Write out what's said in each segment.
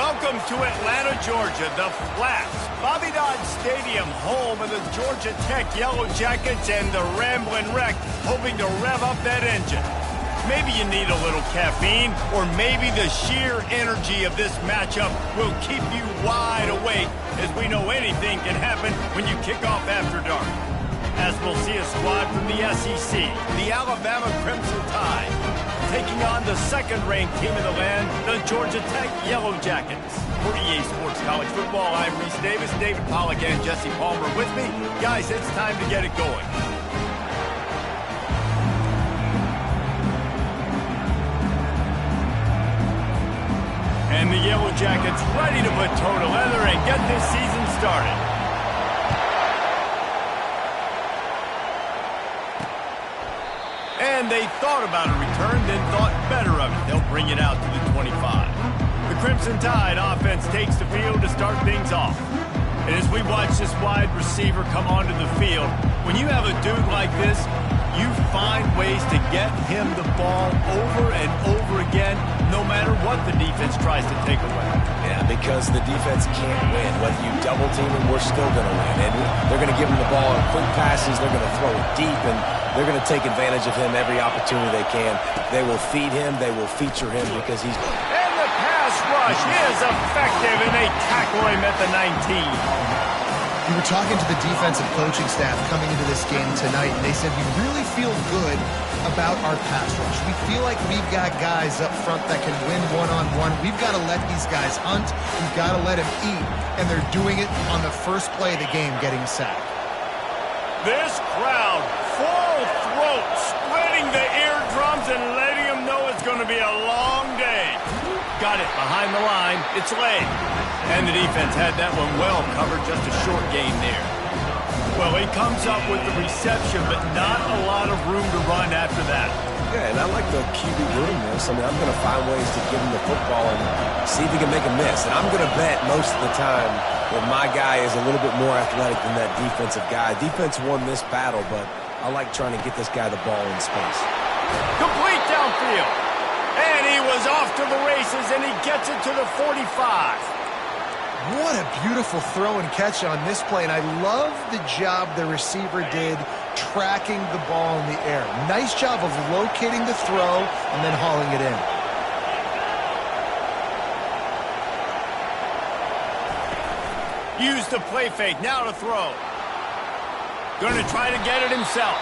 Welcome to Atlanta, Georgia, the Flats, Bobby Dodd Stadium, home of the Georgia Tech Yellow Jackets and the Ramblin' Wreck, hoping to rev up that engine. Maybe you need a little caffeine, or maybe the sheer energy of this matchup will keep you wide awake, as we know anything can happen when you kick off after dark. As we'll see a squad from the SEC, the Alabama Crimson Tide, taking on the second-ranked team in the land, the Georgia Tech Yellow Jackets. For EA Sports College Football, I'm Reese Davis, David Pollack, and Jesse Palmer with me. Guys, it's time to get it going. And the Yellow Jackets ready to put toe to leather and get this season started. And they thought about a return, then thought better of it. They'll bring it out to the 25. The Crimson Tide offense takes the field to start things off. And as we watch this wide receiver come onto the field, when you have a dude like this, you find ways to get him the ball over and over again, no matter what the defense tries to take away. Yeah, because the defense can't win. Whether you double team him, we're still going to win. And they're going to give him the ball in quick passes. They're going to throw it deep, and they're going to take advantage of him every opportunity they can. They will feed him. They will feature him because he's... And the pass rush is effective, and they tackle him at the 19. We were talking to the defensive coaching staff coming into this game tonight, and they said we really feel good about our pass rush. We feel like we've got guys up front that can win one-on-one. We've got to let these guys hunt. We've got to let them eat, and they're doing it on the first play of the game, getting sacked. This crowd, full throat, splitting the eardrums and letting them know it's going to be a long day. Got it behind the line. It's late. And the defense had that one well covered, just a short gain there. Well, he comes up with the reception, but not a lot of room to run after that. Yeah, and I like the QB room there. So, I mean, I'm going to find ways to give him the football and see if he can make a miss. And I'm going to bet most of the time that my guy is a little bit more athletic than that defensive guy. Defense won this battle, but I like trying to get this guy the ball in space. Complete downfield. And he was off to the races, and he gets it to the 45. What a beautiful throw and catch on this play, and I love the job the receiver did tracking the ball in the air. Nice job of locating the throw and then hauling it in. Use the play fake, now to throw. Going to try to get it himself.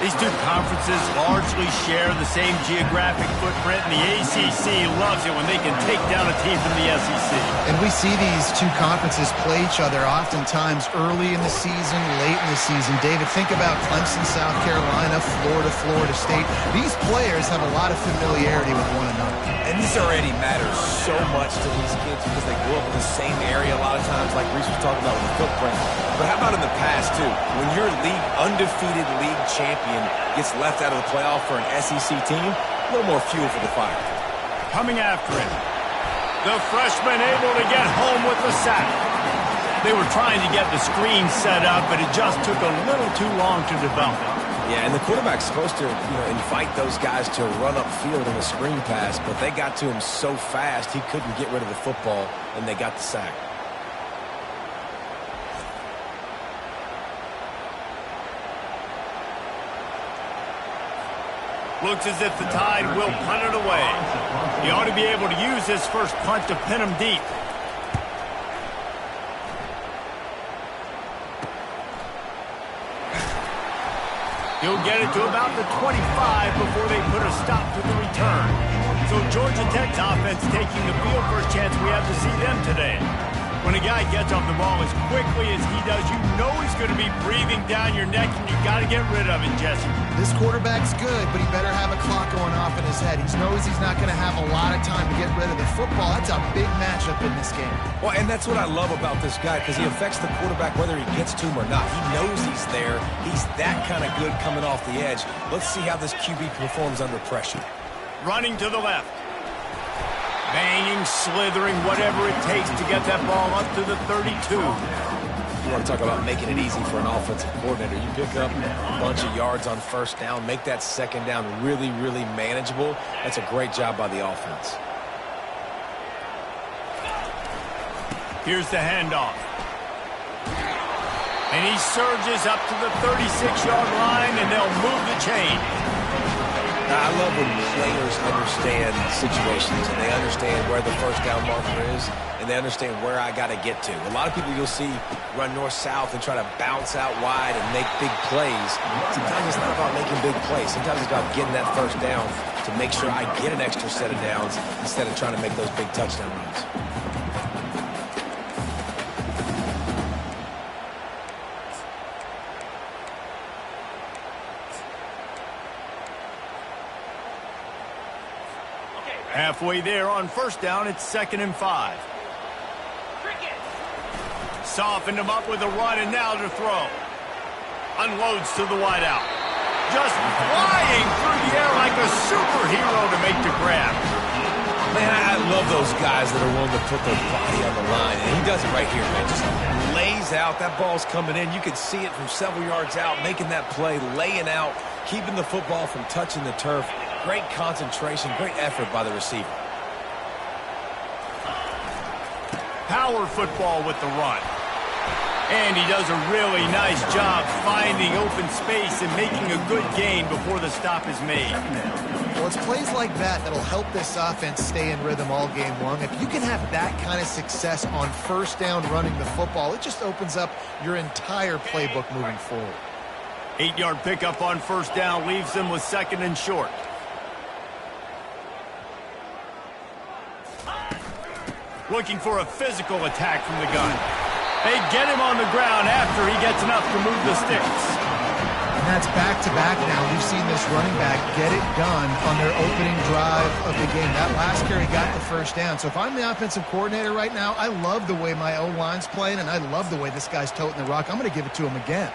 These two conferences largely share the same geographic footprint, and the ACC loves it when they can take down a team from the SEC. And we see these two conferences play each other oftentimes early in the season, late in the season. David, think about Clemson, South Carolina, Florida, Florida State. These players have a lot of familiarity with one another. And this already matters so much to these kids because they grew up in the same area a lot of times, like Reese was talking about with the footprint. But how about in the past, too? When your undefeated league champion gets left out of the playoff for an SEC team, a little more fuel for the fire. Coming after him. The freshman able to get home with the sack. They were trying to get the screen set up, but it just took a little too long to develop. Yeah, and the quarterback's supposed to, invite those guys to run upfield in a screen pass, but they got to him so fast he couldn't get rid of the football, and they got the sack. Looks as if the Tide will punt it away. He ought to be able to use his first punt to pin him deep. He'll get it to about the 25 before they put a stop to the return. So Georgia Tech's offense taking the field, first chance we have to see them today. When a guy gets off the ball as quickly as he does, you know he's going to be breathing down your neck, and you got to get rid of it, Jesse. This quarterback's good, but he better have a clock going off in his head. He knows he's not going to have a lot of time to get rid of the football. That's a big matchup in this game. Well, and that's what I love about this guy, because he affects the quarterback whether he gets to him or not. He knows he's there. He's that kind of good coming off the edge. Let's see how this QB performs under pressure. Running to the left. Banging, slithering, whatever it takes to get that ball up to the 32. You want to talk about making it easy for an offensive coordinator. You pick up a bunch of yards on first down, make that second down really, really manageable. That's a great job by the offense. Here's the handoff. And he surges up to the 36-yard line, and they'll move the chain. I love when players understand situations, and they understand where the first down marker is, and they understand where I got to get to. A lot of people you'll see run north-south and try to bounce out wide and make big plays. Sometimes it's not about making big plays. Sometimes it's about getting that first down to make sure I get an extra set of downs instead of trying to make those big touchdown runs. Halfway there on first down, it's 2nd and 5. Softened him up with a run, and now to throw. Unloads to the wideout. Just flying through the air like a superhero to make the grab. Man, I love those guys that are willing to put their body on the line, and he does it right here, man. Just lays out. That ball's coming in. You can see it from several yards out, making that play, laying out, keeping the football from touching the turf. Great concentration, great effort by the receiver. Power football with the run. And he does a really nice job finding open space and making a good gain before the stop is made. Well, it's plays like that that'll help this offense stay in rhythm all game long. If you can have that kind of success on first down running the football, it just opens up your entire playbook moving forward. 8-yard pickup on first down leaves them with 2nd and short. Looking for a physical attack from the gun. They get him on the ground after he gets enough to move the sticks. And that's back-to-back now. We've seen this running back get it done on their opening drive of the game. That last carry got the first down. So if I'm the offensive coordinator right now, I love the way my O-line's playing, and I love the way this guy's toting the rock. I'm going to give it to him again.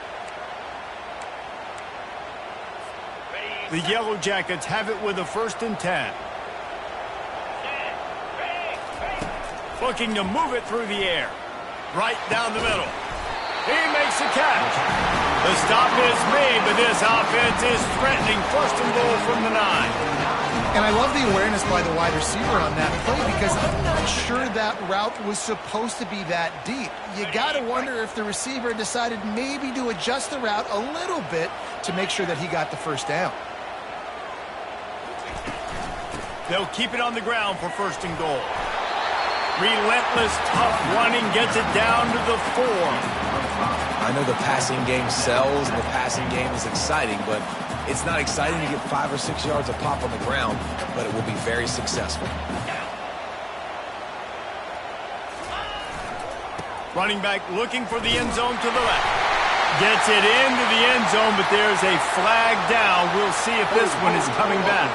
The Yellow Jackets have it with a 1st and 10. Looking to move it through the air. Right down the middle. He makes the catch. The stop is made, but this offense is threatening 1st and goal from the 9. And I love the awareness by the wide receiver on that play because I'm not sure that route was supposed to be that deep. You got to wonder if the receiver decided maybe to adjust the route a little bit to make sure that he got the first down. They'll keep it on the ground for 1st and goal. Relentless, tough running gets it down to the 4. I know the passing game sells and the passing game is exciting, but it's not exciting to get 5 or 6 yards of pop on the ground, but it will be very successful. Running back looking for the end zone to the left. Gets it into the end zone, but there's a flag down. We'll see if this one is coming back.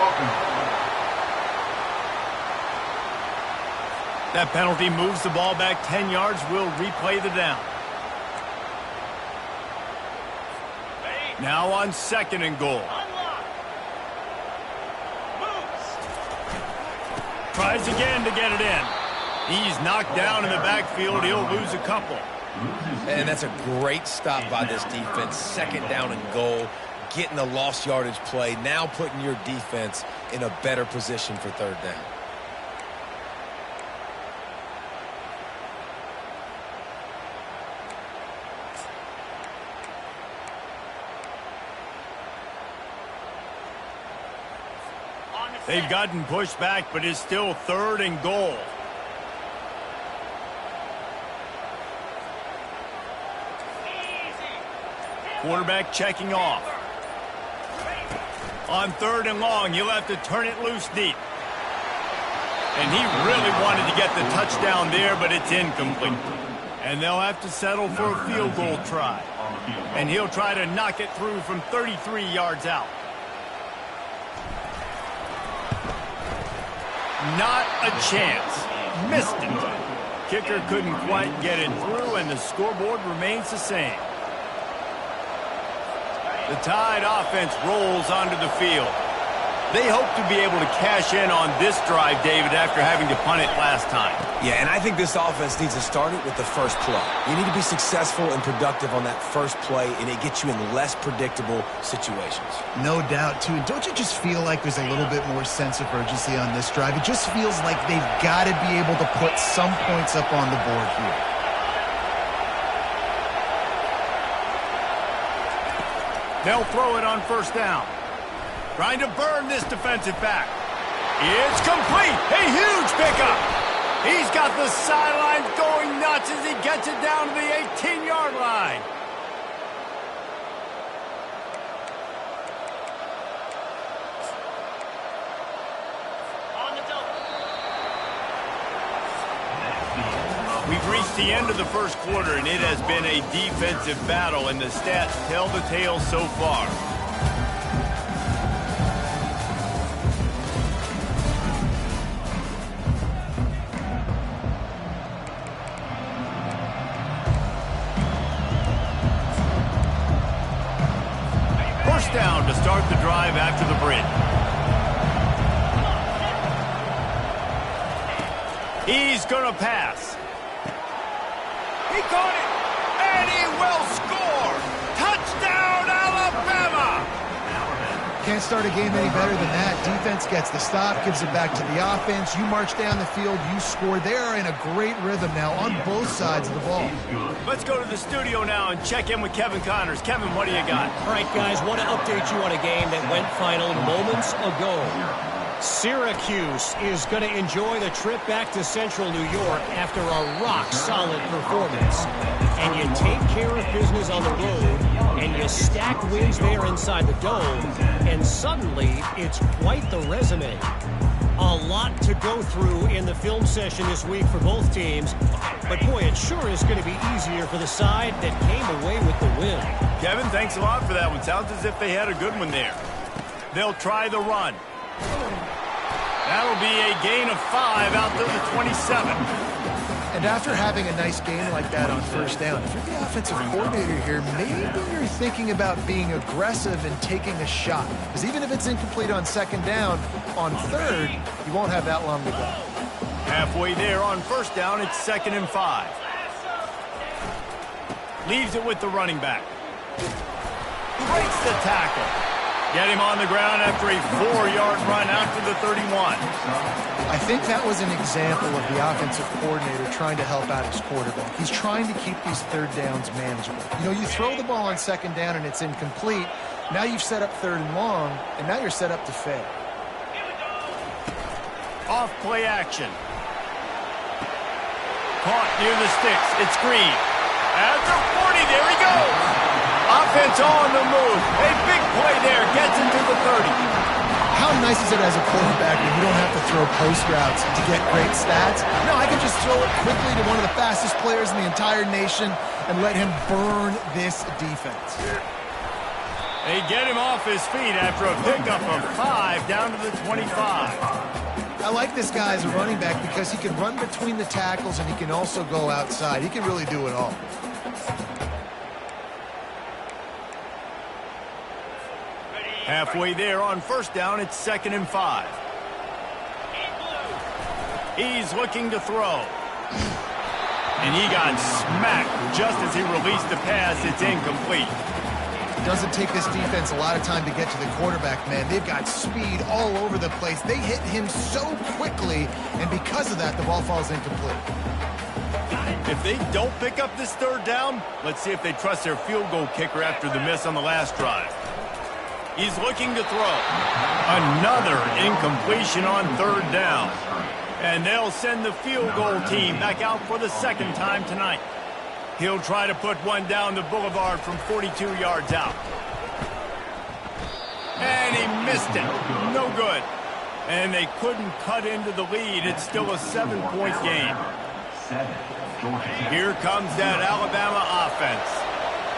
That penalty moves the ball back 10 yards. We'll replay the down. Now on 2nd and goal. Tries again to get it in. He's knocked down in the backfield. He'll lose a couple. And that's a great stop by this defense. 2nd down and goal. Getting a lost yardage play. Now putting your defense in a better position for 3rd down. They've gotten pushed back, but it's still 3rd and goal. Quarterback checking off. On 3rd and long, he'll have to turn it loose deep. And he really wanted to get the touchdown there, but it's incomplete. And they'll have to settle for a field goal try. And he'll try to knock it through from 33 yards out. Not a chance. Missed it. Kicker couldn't quite get it through, and the scoreboard remains the same. The Tide offense rolls onto the field. They hope to be able to cash in on this drive, David, after having to punt it last time. Yeah, and I think this offense needs to start it with the first play. You need to be successful and productive on that first play, and it gets you in less predictable situations. No doubt, too. Don't you just feel like there's a little bit more sense of urgency on this drive? It just feels like they've got to be able to put some points up on the board here. They'll throw it on first down. Trying to burn this defensive back. It's complete. A huge pickup. He's got the sidelines going nuts as he gets it down to the 18-yard line. We've reached the end of the first quarter, and it has been a defensive battle, and the stats tell the tale so far. First down to start the drive after the bridge. He's going to pass. He caught it, and he will score. Touchdown, Alabama! Can't start a game any better than that. Defense gets the stop, gives it back to the offense. You march down the field, you score. They are in a great rhythm now on both sides of the ball. Let's go to the studio now and check in with Kevin Connors. Kevin, what do you got? All right, guys, want to update you on a game that went final moments ago. Syracuse is going to enjoy the trip back to Central New York after a rock-solid performance. And you take care of business on the road, and you stack wins there inside the dome, and suddenly it's quite the resume. A lot to go through in the film session this week for both teams, but boy, it sure is going to be easier for the side that came away with the win. Kevin, thanks a lot for that one. Sounds as if they had a good one there. They'll try the run. That'll be a gain of 5 out to the 27. And after having a nice game like that on first down, if you're the offensive coordinator here, maybe you're thinking about being aggressive and taking a shot. Because even if it's incomplete on second down, on third, you won't have that long to go. Halfway there on first down, it's 2nd and 5. Leaves it with the running back. Breaks the tackle. Get him on the ground after a 4-yard run out to the 31. I think that was an example of the offensive coordinator trying to help out his quarterback. He's trying to keep these third downs manageable. You know, you throw the ball on second down and it's incomplete. Now you've set up 3rd and long, and now you're set up to fail. Off play action. Caught near the sticks. It's Green. At the 40, there he goes. Offense on the move. A big play there. Gets into the 30. How nice is it as a quarterback when you don't have to throw post routes to get great stats? No, I can just throw it quickly to one of the fastest players in the entire nation and let him burn this defense. They get him off his feet after a pickup of 5 down to the 25. I like this guy as a running back because he can run between the tackles and he can also go outside. He can really do it all. Halfway there on first down, it's 2nd and 5. He's looking to throw. And he got smacked just as he released the pass. It's incomplete. Doesn't take this defense a lot of time to get to the quarterback, man. They've got speed all over the place. They hit him so quickly, and because of that, the ball falls incomplete. If they don't pick up this 3rd down, let's see if they trust their field goal kicker after the miss on the last drive. He's looking to throw. Another incompletion on 3rd down. And they'll send the field goal team back out for the 2nd time tonight. He'll try to put one down the boulevard from 42 yards out. And he missed it. No good. And they couldn't cut into the lead. It's still a 7-point game. Here comes that Alabama offense.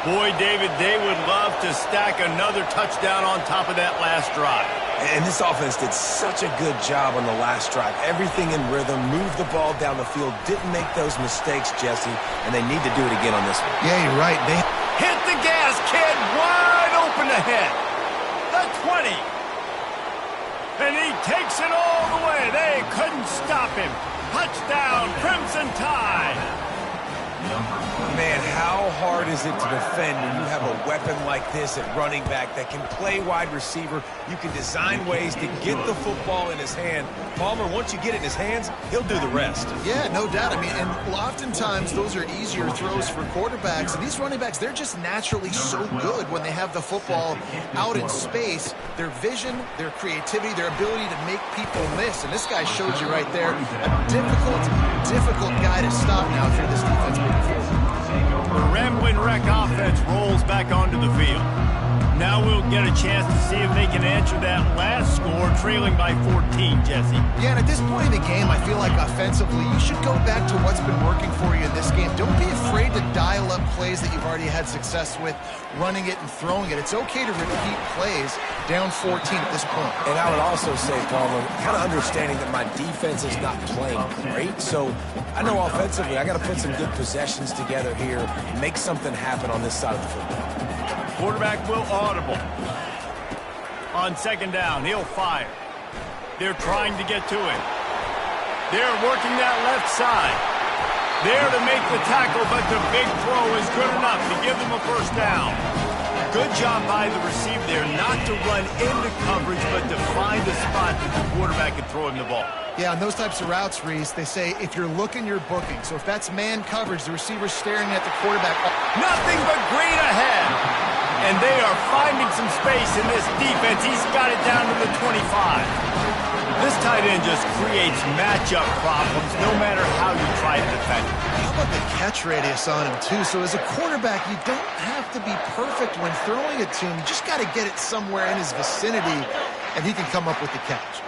Boy, David, they would love to stack another touchdown on top of that last drive. And this offense did such a good job on the last drive. Everything in rhythm, moved the ball down the field, didn't make those mistakes, Jesse, and they need to do it again on this one. Yeah, you're right. They hit the gas, kid, wide open ahead. The 20. And he takes it all the way. They couldn't stop him. Touchdown, Crimson Tide. Man, how hard is it to defend when you have a weapon like this at running back that can play wide receiver? You can design ways to get the football in his hand. Palmer, once you get it in his hands, he'll do the rest. Yeah, no doubt. I mean, and oftentimes those are easier throws for quarterbacks. And these running backs, they're just naturally so good when they have the football out in space. Their vision, their creativity, their ability to make people miss. And this guy showed you right there a difficult guy to stop now if you're this defense moving forward. The Rambling Wreck offense rolls back onto the field. Now we'll get a chance to see if they can answer that last score, trailing by 14, Jesse. Yeah, and at this point in the game, I feel like offensively, you should go back to what's been working for you in this game. Don't be afraid to dial up plays that you've already had success with, running it and throwing it. It's okay to repeat plays down 14 at this point. And I would also say, Palmer, kind of understanding that my defense is not playing great, so I know offensively I got to put some good possessions together here, make something happen on this side of the football. Quarterback will audible. On second down, he'll fire. They're trying to get to him. They're working that left side. There to make the tackle, but the big throw is good enough to give them a first down. Good job by the receiver there not to run into coverage, but to find a spot that the quarterback can throw him the ball. Yeah, on those types of routes, Reese, they say if you're looking, you're booking. So if that's man coverage, the receiver's staring at the quarterback. Nothing but green ahead. And they are finding some space in this defense. He's got it down to the 25. This tight end just creates matchup problems no matter how you try to defend him. How about the catch radius on him, too? So as a quarterback, you don't have to be perfect when throwing it to him. You just got to get it somewhere in his vicinity, and he can come up with the catch.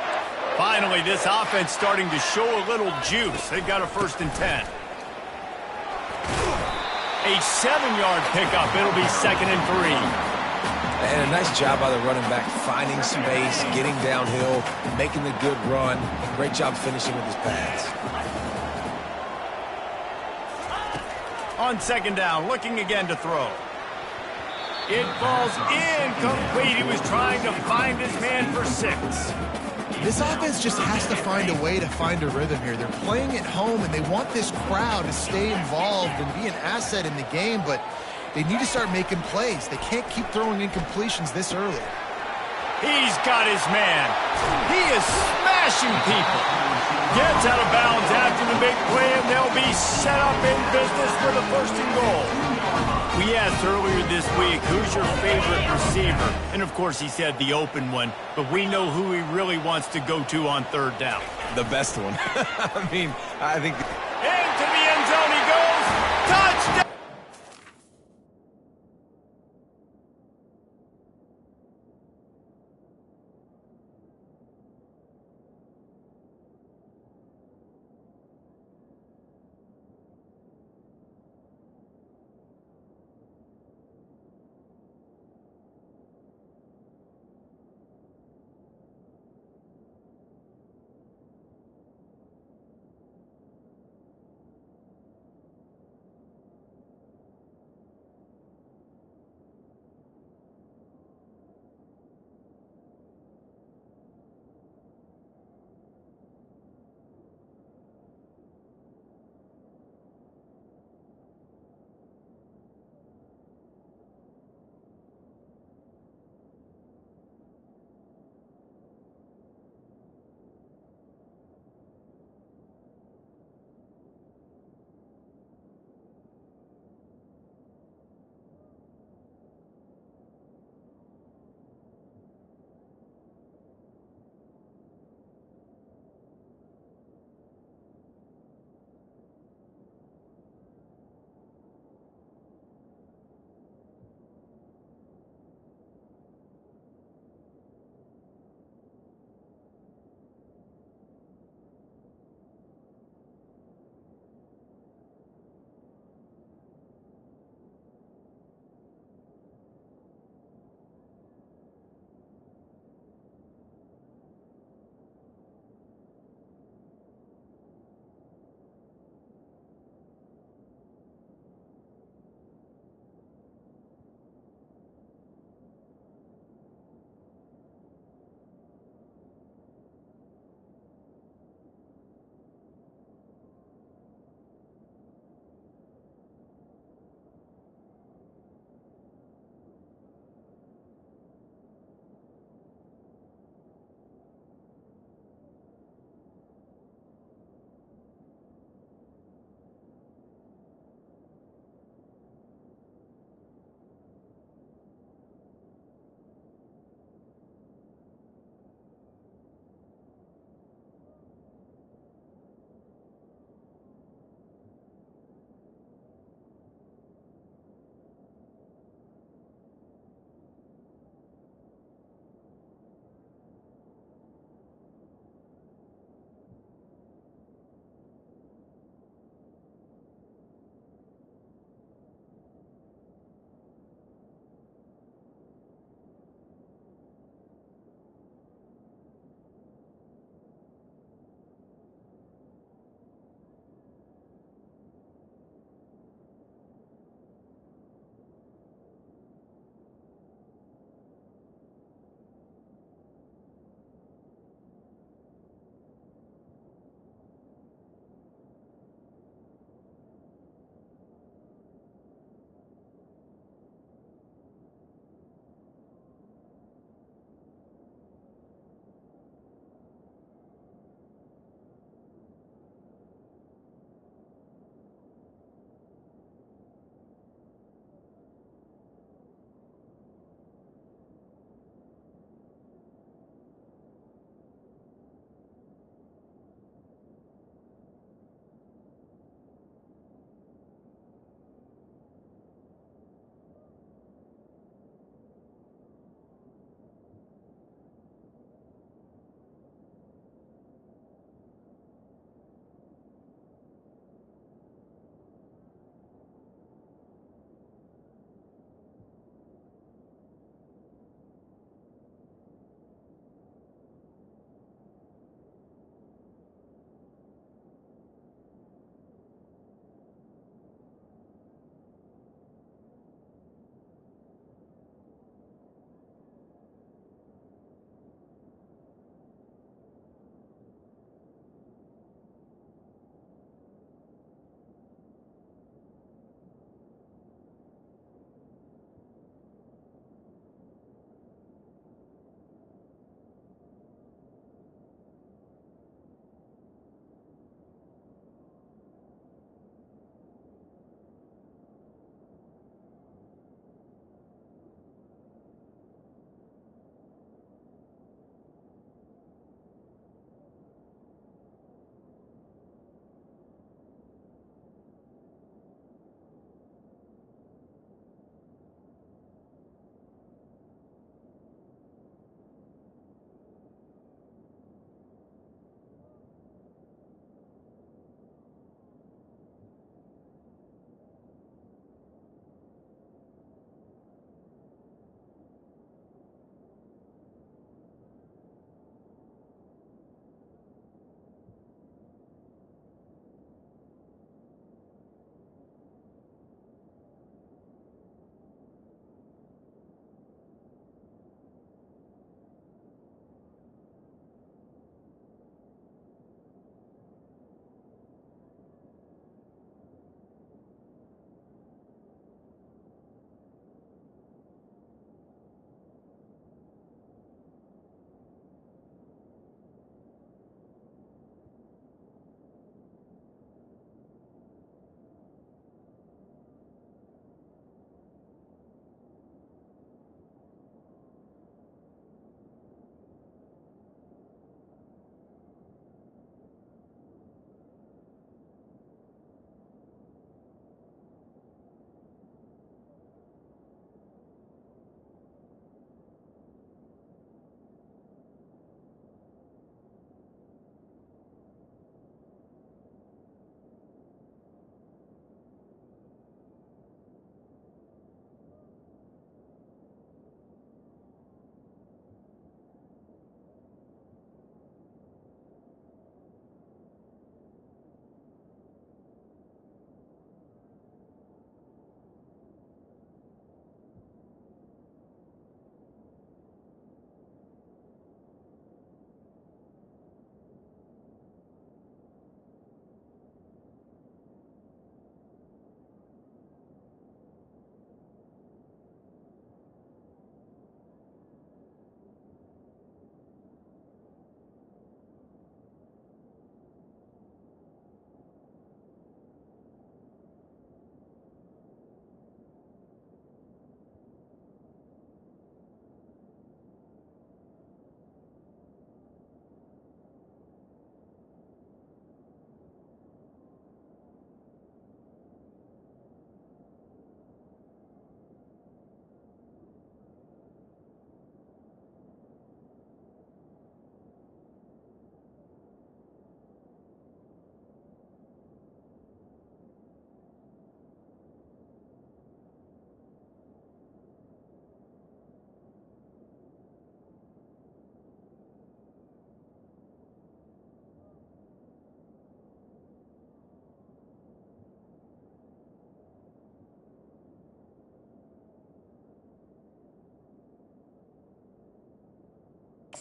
Finally, this offense starting to show a little juice. They've got a 1st and 10. A 7-yard pickup. It'll be 2nd and 3. And a nice job by the running back, finding space, getting downhill, making the good run. Great job finishing with his pads. On second down, looking again to throw. It falls incomplete. He was trying to find his man for 6. This offense just has to find a way to find a rhythm here. They're playing at home, and they want this crowd to stay involved and be an asset in the game, but they need to start making plays. They can't keep throwing incompletions this early. He's got his man. He is smashing people. Gets out of bounds after the big play, and they'll be set up in business for the 1st and goal. We asked earlier this week, who's your favorite receiver? And, of course, he said the open one, but we know who he really wants to go to on 3rd down. The best one. I mean, I think... Into the end zone he goes. Touchdown!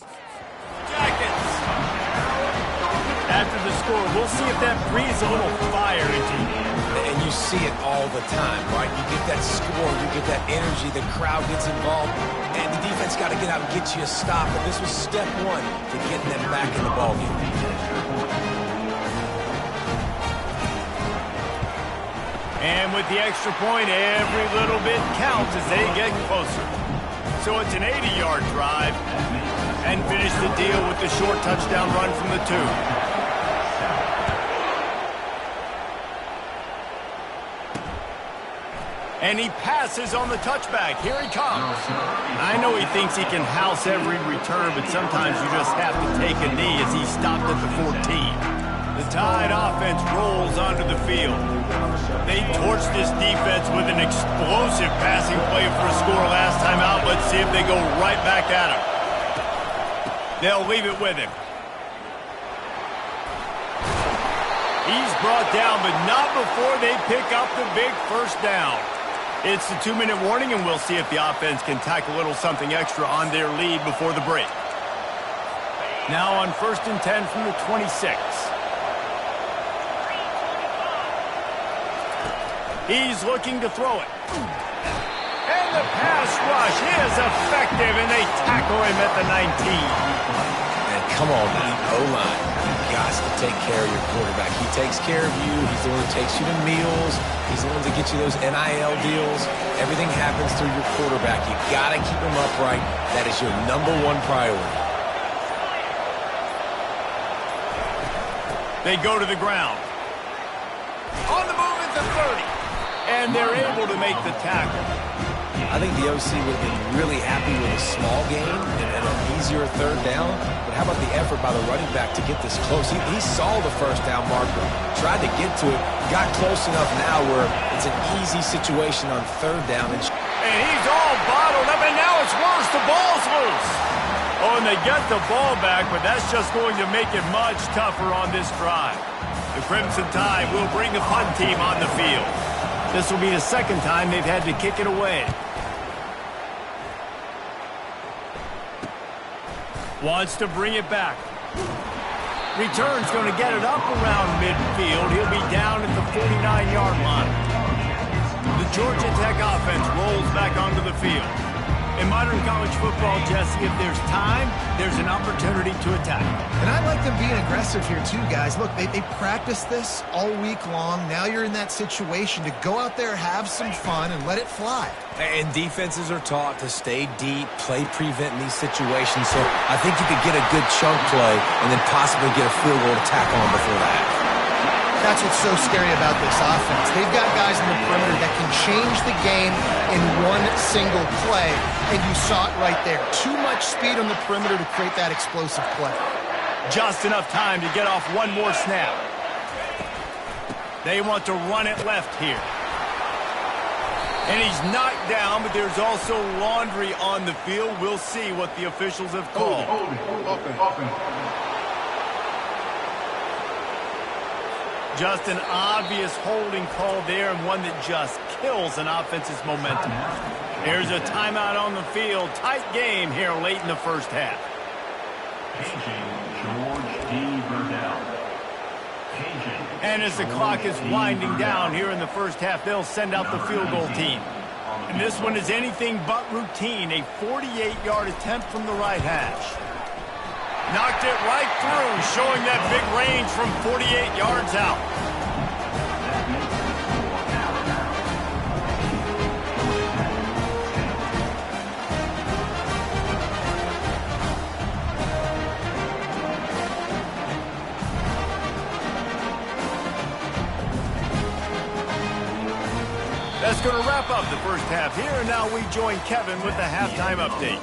Jackets. After the score, we'll see if that breathes a little fire into you. And you see it all the time, right? You get that score, you get that energy, the crowd gets involved, and the defense got to get out and get you a stop. And this was step one to getting them back in the ballgame. And with the extra point, every little bit counts as they get closer. So it's an 80-yard drive, and finish the deal with the short touchdown run from the 2. And he passes on the touchback. Here he comes. I know he thinks he can house every return, but sometimes you just have to take a knee as he stopped at the 14. The Tide offense rolls onto the field. They torched this defense with an explosive passing play for a score last time out. Let's see if they go right back at him. They'll leave it with him. He's brought down, but not before they pick up the big first down. It's the 2-minute warning, and we'll see if the offense can tack a little something extra on their lead before the break. Now on 1st and 10 from the 26. He's looking to throw it. And the pass rush is effective, and they tackle him at the 19. And come on now, O-line. You've got to take care of your quarterback. He takes care of you. He's the one who takes you to meals. He's the one that gets you those NIL deals. Everything happens through your quarterback. You got to keep him upright. That is your #1 priority. They go to the ground. On the move at the 30. And they're able to make the tackle. I think the OC would have been really happy with a small gain and an easier 3rd down. But how about the effort by the running back to get this close? He saw the 1st down marker, tried to get to it, got close enough now where it's an easy situation on 3rd down. And he's all bottled up, and now it's worse. The ball's loose. Oh, and they get the ball back, but that's just going to make it much tougher on this drive. The Crimson Tide will bring the punt team on the field. This will be the 2nd time they've had to kick it away. Wants to bring it back. Return's going to get it up around midfield. He'll be down at the 49-yard line. The Georgia Tech offense rolls back onto the field. In modern college football, Jesse, if there's time, there's an opportunity to attack. And I like them being aggressive here too, guys. Look, they practiced this all week long. Now you're in that situation to go out there, have some fun, and let it fly. And defenses are taught to stay deep, play prevent in these situations. So I think you could get a good chunk play and then possibly get a field goal to tack on before that. That's what's so scary about this offense. They've got guys in the perimeter that can change the game in one single play, and you saw it right there. Too much speed on the perimeter to create that explosive play. Just enough time to get off one more snap. They want to run it left here. And he's knocked down, but there's also laundry on the field. We'll see what the officials have called. Just an obvious holding call there, and one that just kills an offense's momentum. There's a timeout on the field. Tight game here late in the 1st half. And as the clock is winding down here in the 1st half, they'll send out the field goal team. And this one is anything but routine. A 48-yard attempt from the right hash. Knocked it right through, showing that big range from 48 yards out. That's going to wrap up the 1st half here, and now we join Kevin with the halftime update.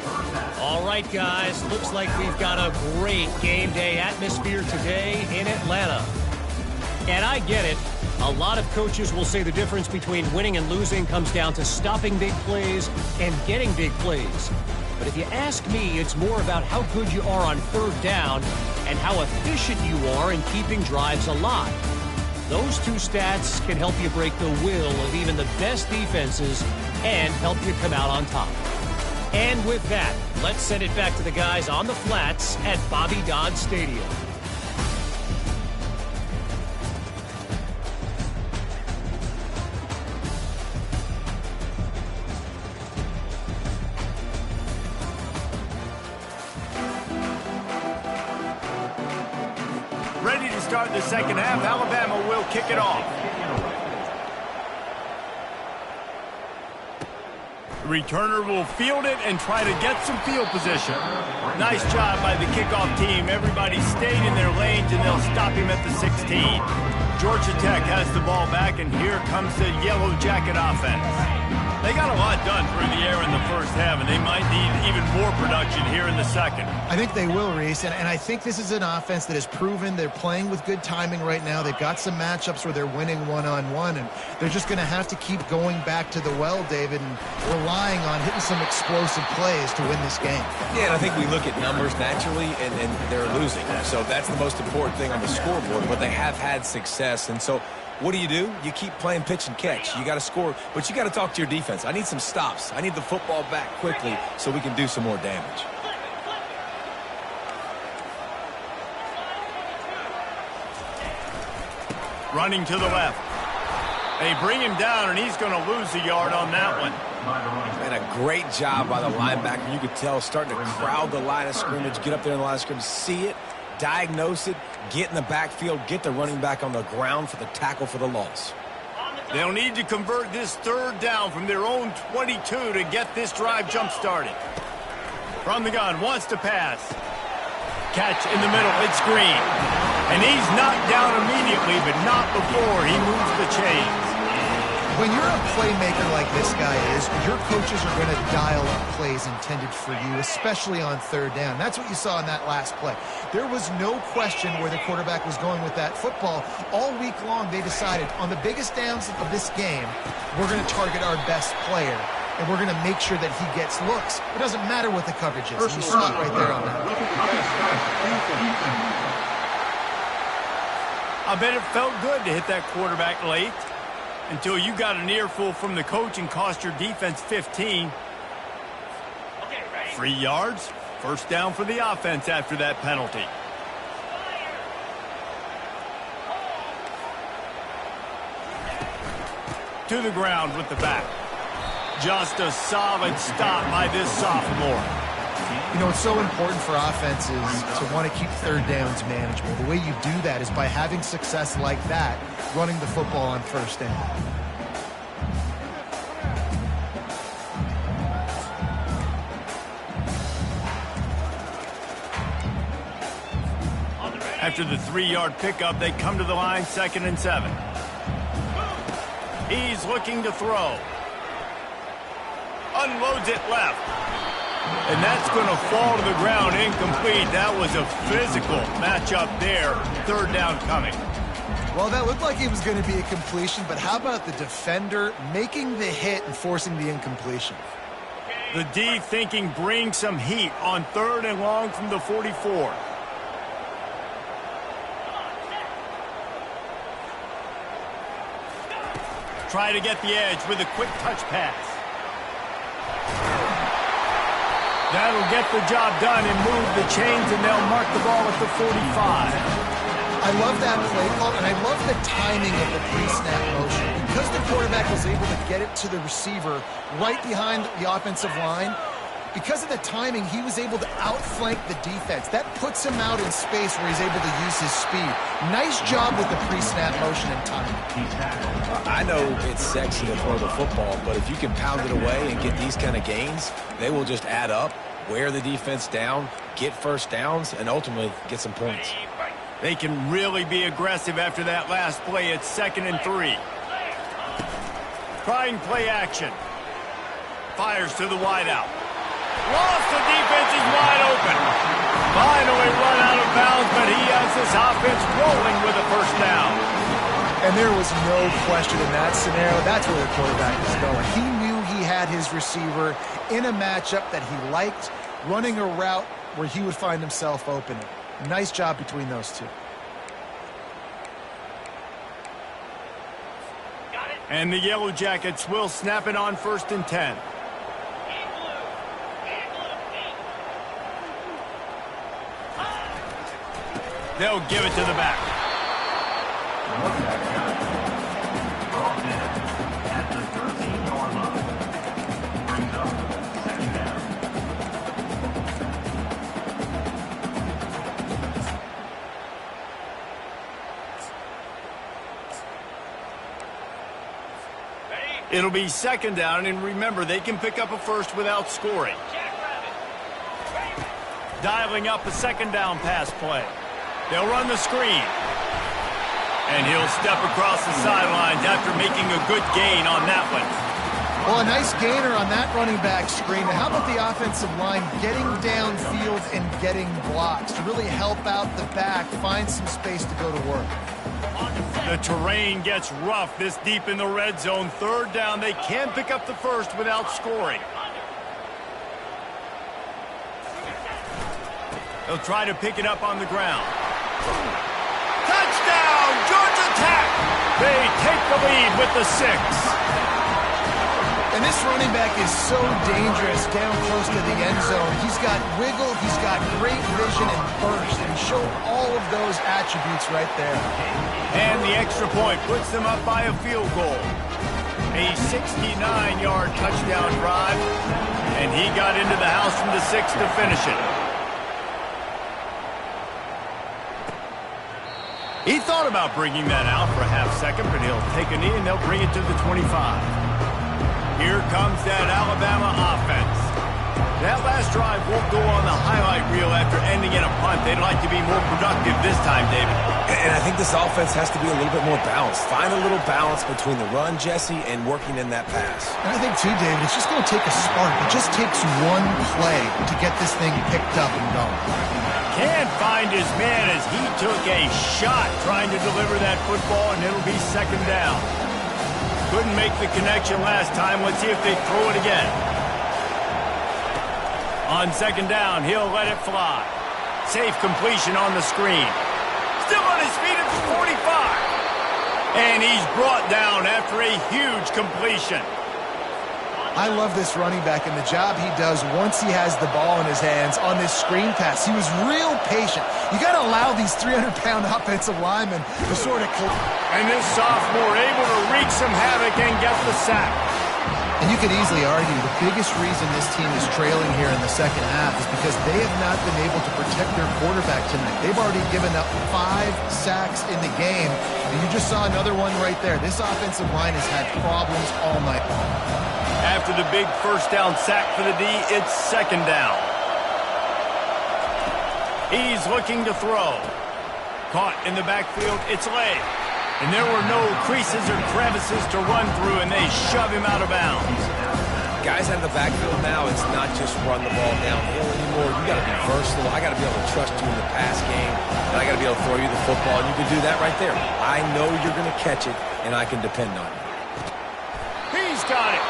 All right, guys, looks like we've got a great game day atmosphere today in Atlanta. And I get it. A lot of coaches will say the difference between winning and losing comes down to stopping big plays and getting big plays. But if you ask me, it's more about how good you are on 3rd down and how efficient you are in keeping drives alive. Those 2 stats can help you break the will of even the best defenses and help you come out on top. And with that, let's send it back to the guys on the flats at Bobby Dodd Stadium. Ready to start the second half. Alabama will kick it off. The returner will field it and try to get some field position. Nice job by the kickoff team. Everybody stayed in their lanes, and they'll stop him at the 16. Georgia Tech has the ball back, and here comes the Yellow Jacket offense. They got a lot done through the air in the first half, and they might need even more production here in the second. I think they will, Reese, and I think this is an offense that has proven they're playing with good timing right now. They've got some matchups where they're winning one-on-one, and they're just going to have to keep going back to the well, David, and relying on hitting some explosive plays to win this game. Yeah, and I think we look at numbers naturally, and they're losing. So that's the most important thing on the scoreboard, but they have had success, and so what do? You keep playing pitch and catch. You got to score, but you got to talk to your defense. I need some stops. I need the football back quickly so we can do some more damage. Running to the left. They bring him down, and he's going to lose a yard on that one. And a great job by the linebacker. You could tell starting to crowd the line of scrimmage, get up there in the line of scrimmage, see it, diagnose it, get in the backfield, get the running back on the ground for the tackle for the loss. They'll need to convert this third down from their own 22 to get this drive jump-started. From the gun, wants to pass. Catch in the middle, it's Green. And he's knocked down immediately, but not before he moves the chains. When you're a playmaker like this guy is, your coaches are going to dial up plays intended for you, especially on third down. That's what you saw in that last play. There was no question where the quarterback was going with that football. All week long, they decided on the biggest downs of this game, we're going to target our best player, and we're going to make sure that he gets looks. It doesn't matter what the coverage is. You saw it right there on that. I bet it felt good to hit that quarterback late, until you got an earful from the coach and cost your defense 15. 3 yards, first down for the offense after that penalty. To the ground with the back. Just a solid stop by this sophomore. You know, it's so important for offenses to want to keep third downs manageable. The way you do that is by having success like that, running the football on first down. After the 3-yard pickup, they come to the line, 2nd and 7. He's looking to throw. Unloads it left. And that's going to fall to the ground incomplete. That was a physical matchup there. Third down coming. Well, that looked like it was going to be a completion, but how about the defender making the hit and forcing the incompletion? The D thinking bring some heat on 3rd and long from the 44. Try to get the edge with a quick touch pass. That'll get the job done and move the chains, and they'll mark the ball at the 45. I love that play call, and I love the timing of the pre-snap motion. Because the quarterback was able to get it to the receiver right behind the offensive line, because of the timing, he was able to outflank the defense. That puts him out in space where he's able to use his speed. Nice job with the pre-snap motion and timing. I know it's sexy to throw the football, but if you can pound it away and get these kind of gains, they will just add up, wear the defense down, get first downs, and ultimately get some points. They can really be aggressive after that last play. It's 2nd and 3. Trying play action. Fires to the wideout. Lost, the defense is wide open. Finally run out of bounds, but he has this offense rolling with a first down. And there was no question in that scenario. That's where the quarterback was going. He knew he had his receiver in a matchup that he liked, running a route where he would find himself opening. Nice job between those two. And the Yellow Jackets will snap it on 1st and 10. They'll give it to the back. It'll be second down, and remember, they can pick up a first without scoring. Dialing up a second down pass play. They'll run the screen. And he'll step across the sidelines after making a good gain on that one. Well, a nice gainer on that running back screen. How about the offensive line getting downfield and getting blocks to really help out the back, find some space to go to work? The terrain gets rough this deep in the red zone. Third down, they can pick up the first without scoring. They'll try to pick it up on the ground. Touchdown, Georgia Tech! They take the lead with the 6. And this running back is so dangerous down close to the end zone. He's got wiggle, he's got great vision and burst, and show all of those attributes right there. And the extra point puts them up by a field goal. A 69-yard touchdown drive, and he got into the house from the 6 to finish it. He thought about bringing that out for a half second, but he'll take a knee and they'll bring it to the 25. Here comes that Alabama offense. That last drive won't go on the highlight reel after ending in a punt. They'd like to be more productive this time, David. And I think this offense has to be a little bit more balanced. Find a little balance between the run, Jesse, and working in that pass. And I think, too, David, it's just going to take a spark. It just takes one play to get this thing picked up and going. Can't find his man as he took a shot trying to deliver that football, and it'll be second down. Couldn't make the connection last time. Let's see if they throw it again. On second down, he'll let it fly. Safe completion on the screen. Still on his feet at the 45. And he's brought down after a huge completion. I love this running back and the job he does once he has the ball in his hands on this screen pass. He was real patient. You got to allow these 300-pound offensive linemen to sort of... And this sophomore able to wreak some havoc and get the sack. And you could easily argue the biggest reason this team is trailing here in the second half is because they have not been able to protect their quarterback tonight. They've already given up 5 sacks in the game, and you just saw another one right there. This offensive line has had problems all night long. After the big first down sack for the D, it's second down. He's looking to throw. Caught in the backfield, it's late. And there were no creases or crevices to run through, and they shove him out of bounds. Guys out of the backfield now, it's not just run the ball downhill anymore. You got to be versatile. I got to be able to trust you in the pass game, and I got to be able to throw you the football, and you can do that right there. I know you're going to catch it, and I can depend on you. He's got it.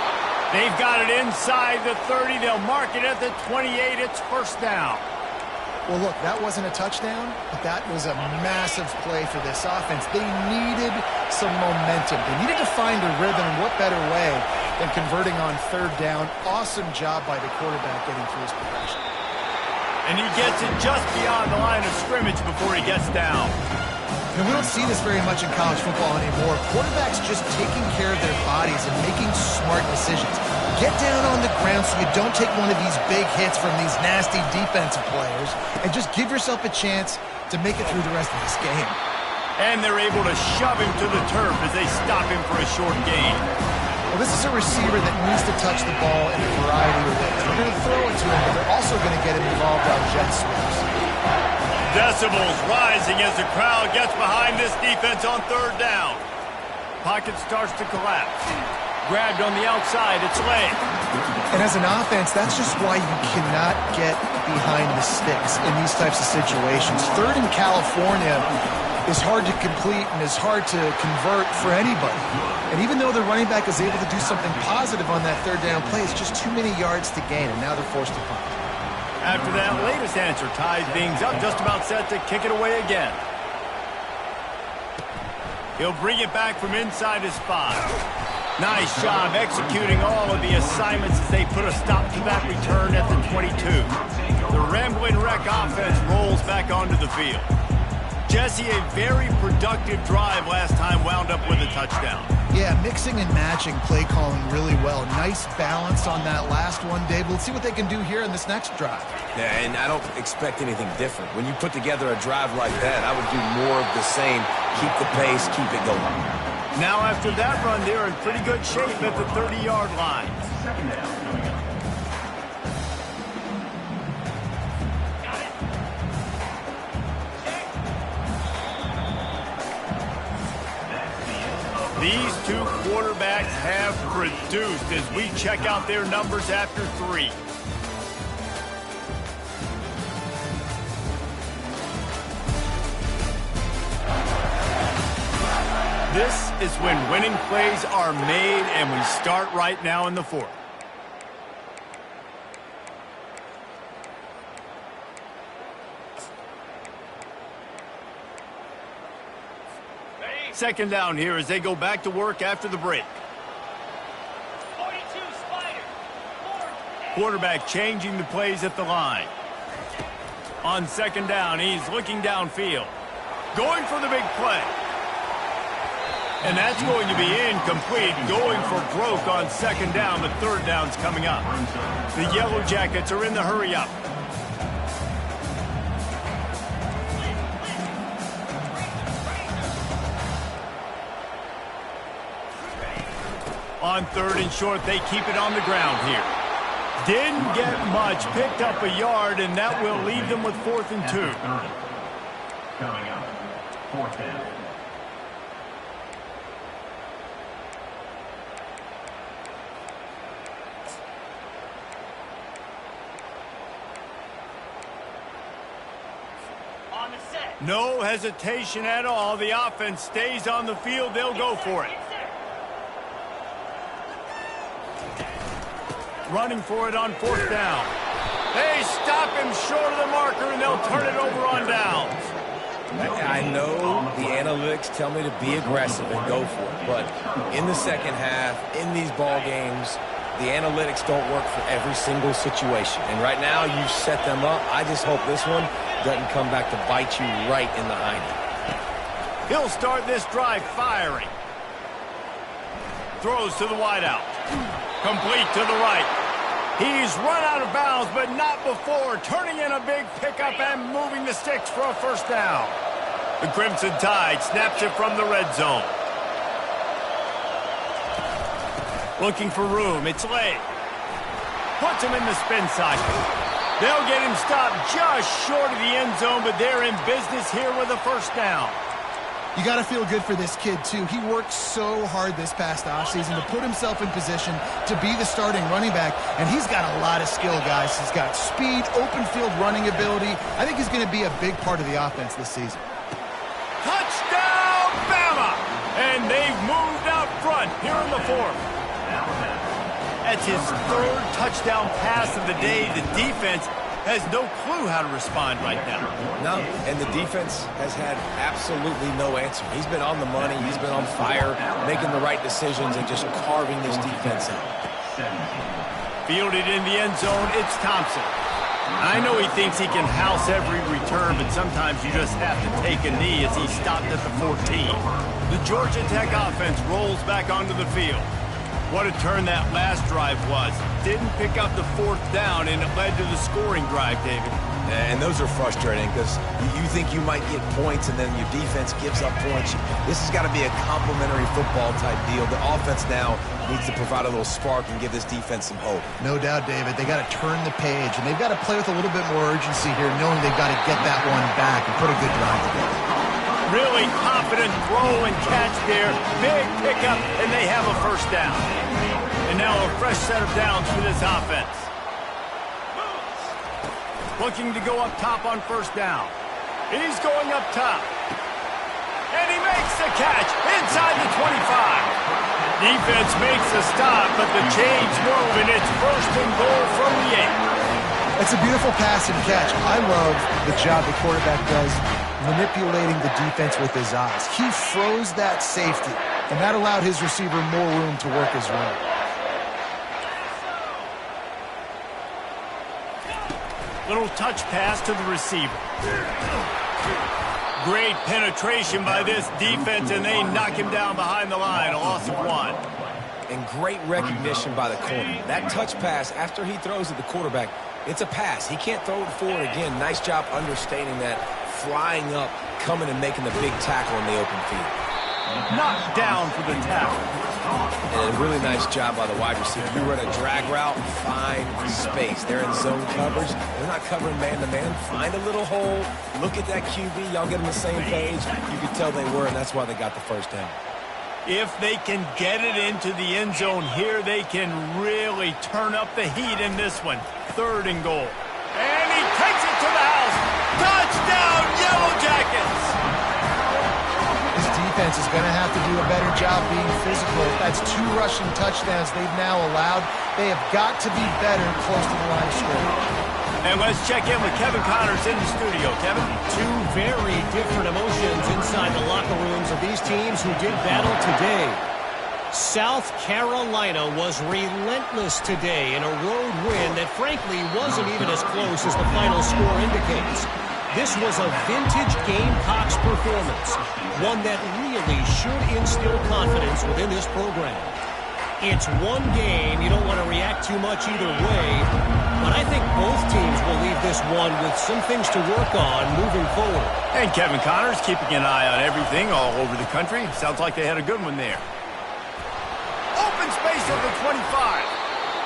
They've got it inside the 30. They'll mark it at the 28. It's first down. Well, look, that wasn't a touchdown, but that was a massive play for this offense. They needed some momentum. They needed to find a rhythm, and what better way than converting on third down. Awesome job by the quarterback getting through his progression. And he gets it just beyond the line of scrimmage before he gets down. And we don't see this very much in college football anymore. Quarterbacks just taking care of their bodies and making smart decisions. Get down on the ground so you don't take one of these big hits from these nasty defensive players, and just give yourself a chance to make it through the rest of this game. And they're able to shove him to the turf as they stop him for a short gain. Well, this is a receiver that needs to touch the ball in a variety of ways. They're going to throw it to him, but they're also going to get him involved on jet sweeps. Decibels rising as the crowd gets behind this defense on third down. Pocket starts to collapse. Grabbed on the outside, it's late. And as an offense, that's just why you cannot get behind the sticks in these types of situations. Third in California is hard to complete and is hard to convert for anybody. And even though the running back is able to do something positive on that third down play, it's just too many yards to gain, and now they're forced to punt. After that latest answer ties things up, just about set to kick it away again. He'll bring it back from inside his 5. Nice job executing all of the assignments as they put a stop to that return at the 22. The Rambling Wreck offense rolls back onto the field. Jesse, a very productive drive last time wound up with a touchdown. Yeah, mixing and matching play calling really well. Nice balance on that last one, Dave. Let's see what they can do here in this next drive. Yeah, and I don't expect anything different. When you put together a drive like that, I would do more of the same. Keep the pace, keep it going. Now after that run, they're in pretty good shape at the 30-yard line. These two quarterbacks have produced as we check out their numbers after 3. This is when winning plays are made, and we start right now in the 4th. Second down here as they go back to work after the break. 42 Spider. Quarterback changing the plays at the line. On second down, he's looking downfield. Going for the big play. And that's going to be incomplete. Going for broke on second down, but third down's coming up. The Yellow Jackets are in the hurry-up. On third and short, they keep it on the ground here. Didn't get much, picked up a yard, and that will leave them with 4th and 2. Coming up, 4th down. On the set. No hesitation at all. The offense stays on the field. They'll go for it. Running for it on 4th down. They stop him short of the marker, and they'll turn it over on downs. I know the analytics tell me to be aggressive and go for it, but in the second half, in these ball games, the analytics don't work for every single situation. And right now, you set them up. I just hope this one doesn't come back to bite you right in the hiney. He'll start this drive firing. Throws to the wideout. Complete to the right. He's run out of bounds, but not before. Turning in a big pickup and moving the sticks for a first down. The Crimson Tide snaps it from the red zone. Looking for room. It's late. Puts him in the spin cycle. They'll get him stopped just short of the end zone, but they're in business here with a first down. You got to feel good for this kid, too. He worked so hard this past offseason to put himself in position to be the starting running back, and he's got a lot of skill, guys. He's got speed, open field running ability. I think he's going to be a big part of the offense this season. Touchdown, Bama! And they've moved out front here in the 4th. That's his 3rd touchdown pass of the day. The defense has no clue how to respond right now. No, and the defense has had absolutely no answer. He's been on the money. He's been on fire, making the right decisions and just carving this defense up. Fielded in the end zone, it's Thompson. I know he thinks he can house every return, but sometimes you just have to take a knee as he stopped at the 14. The Georgia Tech offense rolls back onto the field. What a turn that last drive was. Didn't pick up the 4th down, and it led to the scoring drive, David. And those are frustrating because you think you might get points and then your defense gives up points. This has got to be a complimentary football type deal. The offense now needs to provide a little spark and give this defense some hope. No doubt, David. They got to turn the page, and they've got to play with a little bit more urgency here, knowing they've got to get that one back and put a good drive together. Really confident throw and catch there. Big pickup, and they have a first down. And now a fresh set of downs for this offense. Looking to go up top on first down. He's going up top. And he makes the catch inside the 25. Defense makes the stop, but the chains move, and it's 1st and goal from the 8. It's a beautiful pass and catch. I love the job the quarterback does manipulating the defense with his eyes. He froze that safety, and that allowed his receiver more room to work his way. Little touch pass to the receiver. Great penetration by this defense, and they knock him down behind the line. A loss of 1. And great recognition by the corner. That touch pass after he throws at the quarterback, it's a pass. He can't throw it forward again. Nice job understanding that, flying up, coming and making the big tackle in the open field. Knocked down for the tackle. And a really nice job by the wide receiver. You run a drag route, find space. They're in zone coverage. They're not covering man-to-man. Find a little hole. Look at that QB. Y'all get on the same page. You could tell they were, and that's why they got the first down. If they can get it into the end zone here, they can really turn up the heat in this one. 3rd and goal. And he takes it to the house. Touchdown, Yellow Jackets! This defense is going to have to do a better job being physical. That's 2 rushing touchdowns they've now allowed. They have got to be better close to the line of scrimmage. And let's check in with Kevin Connors in the studio. Kevin? 2 very different emotions inside the locker rooms of these teams who did battle today. South Carolina was relentless today in a road win that frankly wasn't even as close as the final score indicates. This was a vintage Gamecocks performance, one that really should instill confidence within this program. It's one game. You don't want to react too much either way, but I think both teams will leave this one with some things to work on moving forward. And Kevin Connors keeping an eye on everything all over the country. Sounds like they had a good one there. Open space at the 25.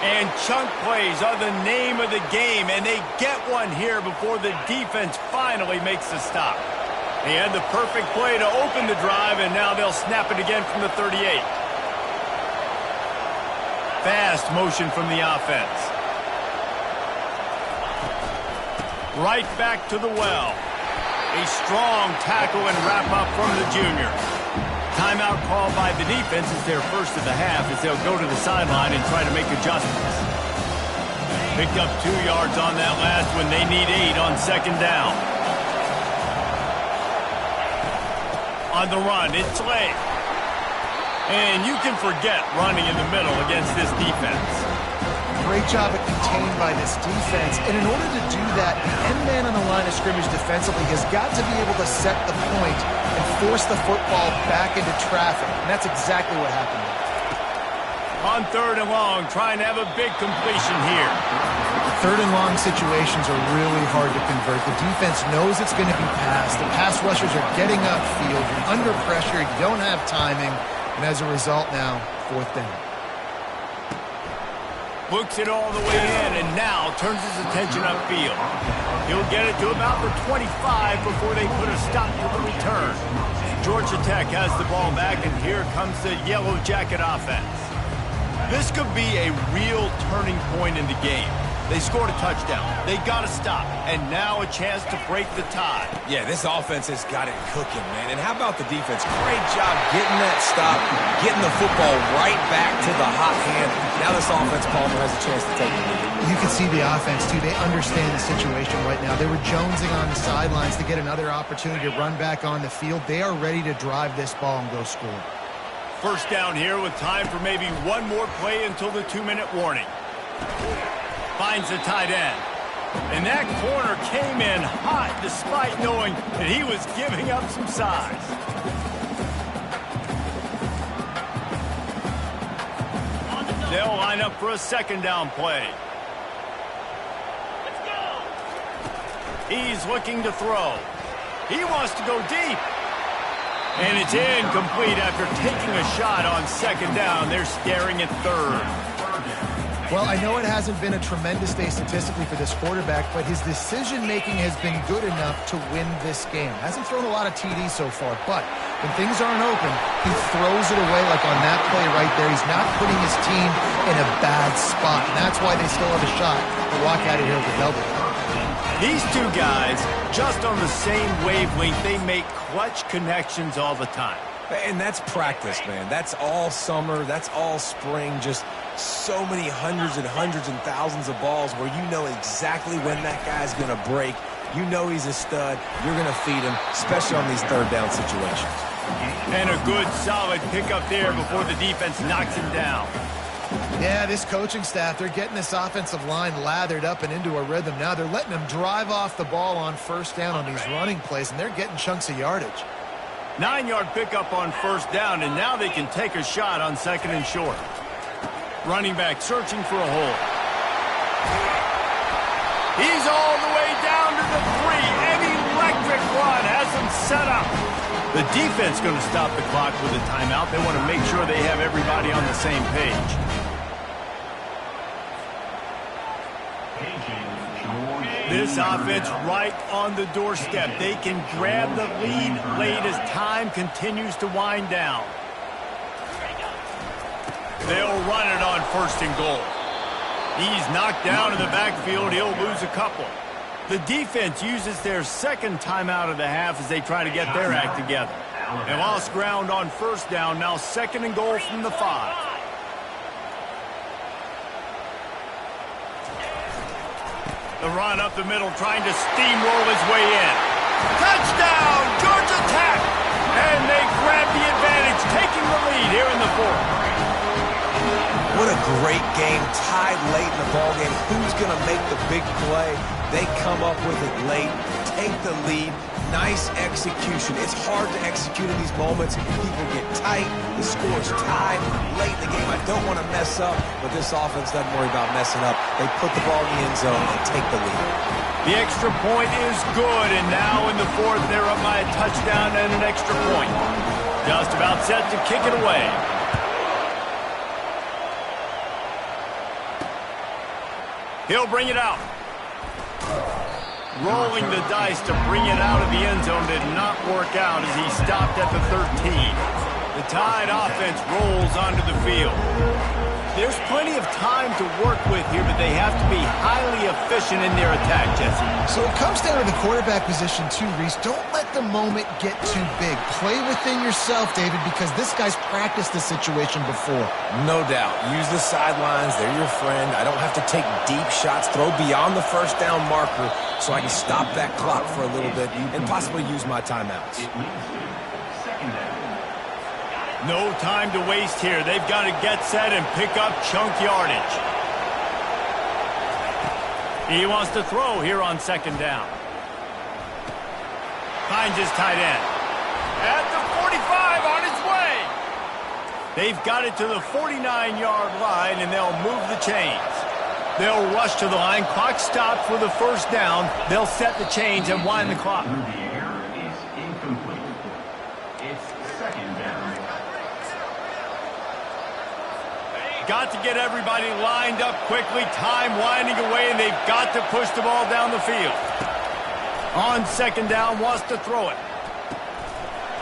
And chunk plays are the name of the game, and they get one here before the defense finally makes the stop. They had the perfect play to open the drive, and now they'll snap it again from the 38. Fast motion from the offense. Right back to the well. A strong tackle and wrap up from the junior. Timeout called by the defense is their first of the half as they'll go to the sideline and try to make adjustments. Picked up 2 yards on that last one. They need 8 on 2nd down. On the run, it's late. And you can forget running in the middle against this defense. Great job at contained by this defense. And in order to do that, the end man on the line of scrimmage defensively has got to be able to set the point and force the football back into traffic. And that's exactly what happened. On 3rd and long, trying to have a big completion here. 3rd and long situations are really hard to convert. The defense knows it's going to be passed. The pass rushers are getting upfield. You're under pressure. You don't have timing. And as a result now, 4th down. Books it all the way in and now turns his attention upfield. He'll get it to about the 25 before they put a stop to the return. Georgia Tech has the ball back, and here comes the Yellow Jacket offense. This could be a real turning point in the game. They scored a touchdown. They got to stop. And now a chance to break the tie. Yeah, this offense has got it cooking, man. And how about the defense? Great job getting that stop, getting the football right back to the hot hand. Now this offense, Palmer, has a chance to take the lead. You can see the offense, too. They understand the situation right now. They were jonesing on the sidelines to get another opportunity to run back on the field. They are ready to drive this ball and go score. First down here with time for maybe one more play until the 2-minute warning. Finds the tight end. And that corner came in hot despite knowing that he was giving up some size. They'll line up for a 2nd down play. Let's go. He's looking to throw. He wants to go deep. And it's incomplete after taking a shot on 2nd down. They're staring at 3rd. Well, I know it hasn't been a tremendous day statistically for this quarterback, but his decision-making has been good enough to win this game. Hasn't thrown a lot of TDs so far, but when things aren't open, he throws it away like on that play right there. He's not putting his team in a bad spot, and that's why they still have a shot to walk out of here with a W. These two guys, just on the same wavelength, they make clutch connections all the time. And that's practice, man. That's all summer. That's all spring. Just so many hundreds and thousands of balls where you know exactly when that guy's going to break. You know he's a stud. You're going to feed him, especially on these 3rd down situations. And a good, solid pickup there before the defense knocks him down. Yeah, this coaching staff, they're getting this offensive line lathered up and into a rhythm. Now they're letting them drive off the ball on first down on these running plays, and they're getting chunks of yardage. 9-yard pickup on first down, and now they can take a shot on second and short. Running back searching for a hole. He's all the way down to the 3. An electric run has him set up. The defense going to stop the clock with a timeout. They want to make sure they have everybody on the same page. This offense right on the doorstep. They can grab the lead late as time continues to wind down. They'll run it on first and goal. He's knocked down in the backfield. He'll lose a couple. The defense uses their second timeout of the half as they try to get their act together. They lost ground on first down. Now second and goal from the 5. The run up the middle, trying to steamroll his way in. Touchdown, Georgia Tech! And they grab the advantage, taking the lead here in the 4th. What a great game, tied late in the ballgame. Who's going to make the big play? They come up with it late, take the lead. Nice execution. It's hard to execute in these moments. People get tight. The score's tied late in the game. I don't want to mess up, but this offense doesn't worry about messing up. They put the ball in the end zone and take the lead. The extra point is good, and now in the 4th, they're up by a touchdown and an extra point. Just about set to kick it away. He'll bring it out. Rolling the dice to bring it out of the end zone did not work out as he stopped at the 13. The Tide offense rolls onto the field. There's plenty of time to work with here, but they have to be highly efficient in their attack, Jesse. So it comes down to the quarterback position too, Reese. Don't let the moment get too big. Play within yourself, David, because this guy's practiced this situation before. No doubt. Use the sidelines. They're your friend. I don't have to take deep shots. Throw beyond the first down marker so I can stop that clock for a little bit and possibly use my timeouts. No time to waste here. They've got to get set and pick up chunk yardage. He wants to throw here on second down. Finds his tight end. At the 45 on its way. They've got it to the 49-yard line, and they'll move the chains. They'll rush to the line. Clock stopped for the first down. They'll set the chains and wind the clock. The error is incomplete. It's second down. Got to get everybody lined up quickly. Time winding away, and they've got to push the ball down the field. On second down, wants to throw it.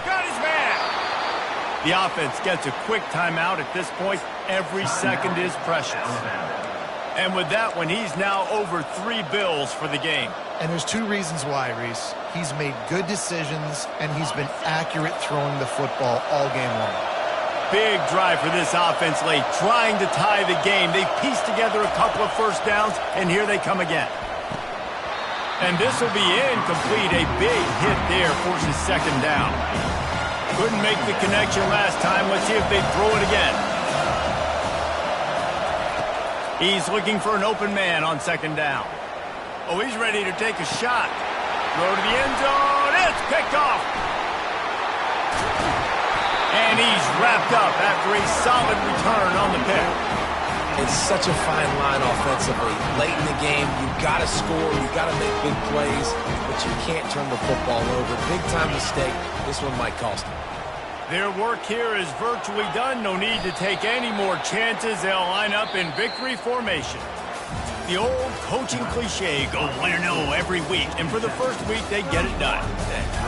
Got his man. The offense gets a quick timeout at this point. Every second is precious. And with that one, he's now over 3 bills for the game. And there's 2 reasons why, Reese. He's made good decisions, and he's been accurate throwing the football all game long. Big drive for this offense late, trying to tie the game. They pieced together a couple of first downs, and here they come again. And this will be incomplete. A big hit there forces second down. Couldn't make the connection last time. Let's see if they throw it again. He's looking for an open man on second down. Oh, he's ready to take a shot. Throw to the end zone. It's picked off. And he's wrapped up after a solid return on the pick. It's such a fine line offensively. Late in the game, you've got to score, you've got to make big plays, but you can't turn the football over. Big-time mistake. This one might cost them. Their work here is virtually done. No need to take any more chances. They'll line up in victory formation. The old coaching cliche, go 1-0 every week. And for the first week, they get it done.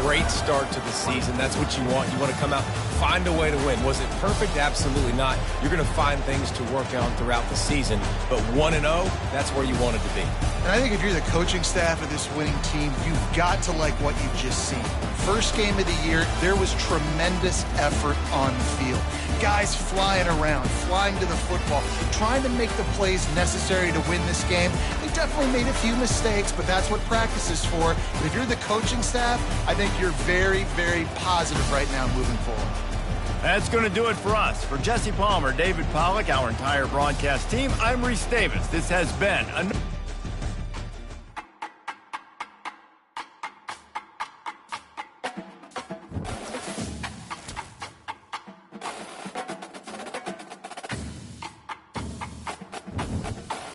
Great start to the season. That's what you want. You want to come out, find a way to win. Was it perfect? Absolutely not. You're going to find things to work on throughout the season. But 1-0, that's where you wanted to be. And I think if you're the coaching staff of this winning team, you've got to like what you've just seen. First game of the year, there was tremendous effort on the field. Guys flying around, flying to the football, trying to make the plays necessary to win this game. They definitely made a few mistakes, but that's what practice is for. But if you're the coaching staff, I think you're very, very positive right now moving forward. That's going to do it for us. For Jesse Palmer, David Pollack, our entire broadcast team, I'm Reese Davis. This has been